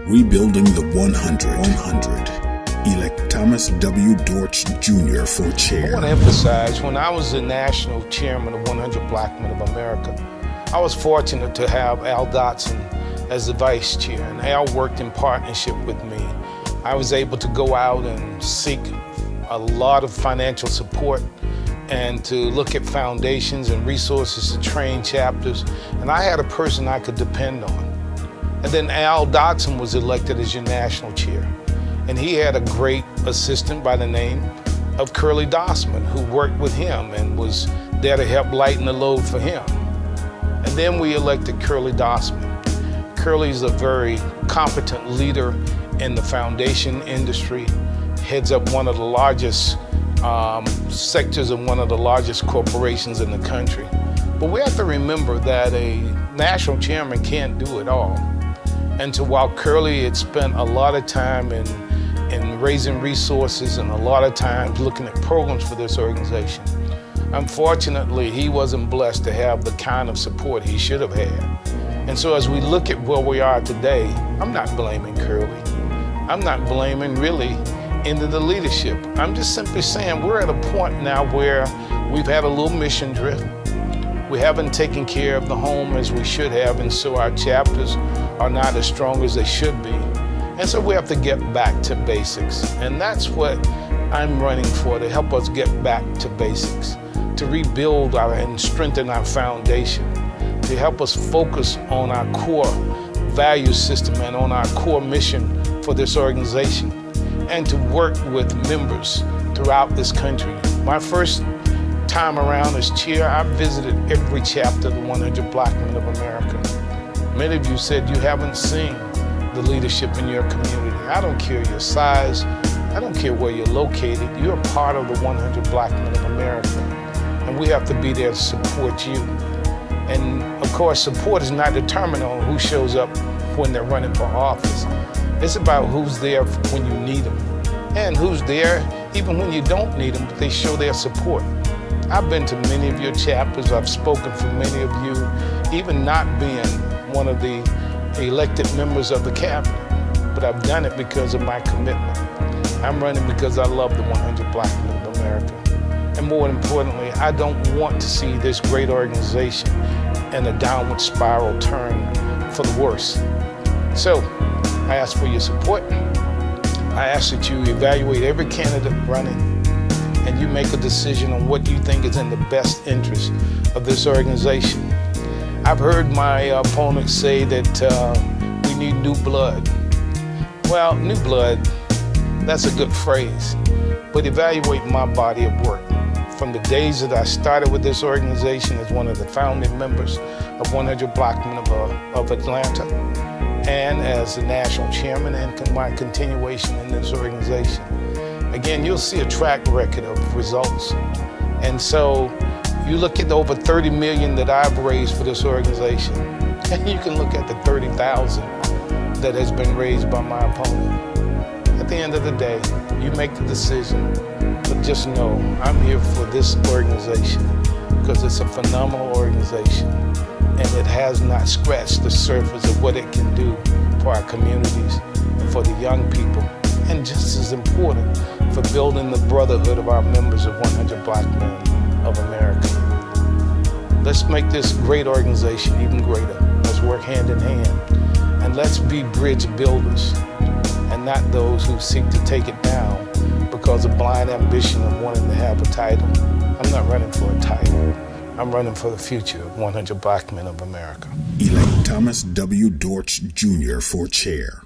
Rebuilding the 100. Elect Thomas W. Dortch Jr. for chair. I want to emphasize, when I was the national chairman of 100 Black Men of America, I was fortunate to have Al Dotson as the vice chair, and Al worked in partnership with me. I was able to go out and seek a lot of financial support and to look at foundations and resources to train chapters, and I had a person I could depend on. And then Al Dotson was elected as your national chair, and he had a great assistant by the name of Curly Dossman, who worked with him and was there to help lighten the load for him. And then we elected Curly Dossman. Curly's a very competent leader in the foundation industry, heads up one of the largest sectors of one of the largest corporations in the country. But we have to remember that a national chairman can't do it all. And so while Curly had spent a lot of time in raising resources and a lot of times looking at programs for this organization, unfortunately, he wasn't blessed to have the kind of support he should have had. And so as we look at where we are today, I'm not blaming Curly. I'm not blaming really into the leadership. I'm just simply saying we're at a point now where we've had a little mission drift. We haven't taken care of the home as we should have, and so our chapters are not as strong as they should be. And so we have to get back to basics. And that's what I'm running for, to help us get back to basics, to rebuild and strengthen our foundation, to help us focus on our core value system and on our core mission for this organization, and to work with members throughout this country. My first time around as chair, I visited every chapter of the 100 Black Men of America. Many of you said you haven't seen the leadership in your community. I don't care your size, I don't care where you're located, you're a part of the 100 Black Men of America. And we have to be there to support you. And of course, support is not determined on who shows up when they're running for office. It's about who's there when you need them, and who's there even when you don't need them, but they show their support. I've been to many of your chapters, I've spoken for many of you, even not being one of the elected members of the cabinet, but I've done it because of my commitment. I'm running because I love the 100 Black Men of America. And more importantly, I don't want to see this great organization in a downward spiral turn for the worse. So, I ask for your support. I ask that you evaluate every candidate running and you make a decision on what you think is in the best interest of this organization. I've heard my opponents say that we need new blood. Well, new blood, that's a good phrase, but evaluate my body of work. From the days that I started with this organization as one of the founding members of 100 Black Men of Atlanta, and as the national chairman, and my continuation in this organization. Again, you'll see a track record of results. And so you look at the over 30 million that I've raised for this organization, and you can look at the 30,000 that has been raised by my opponent. At the end of the day, you make the decision, but just know I'm here for this organization because it's a phenomenal organization, and it has not scratched the surface of what it can do for our communities and for the young people, and just as important, for building the brotherhood of our members of 100 Black Men of America. Let's make this great organization even greater. Let's work hand in hand, and let's be bridge builders and not those who seek to take it down because of blind ambition of wanting to have a title. I'm not running for a title. I'm running for the future of 100 Black Men of America. Elect Thomas W. Dortch Jr. for chair.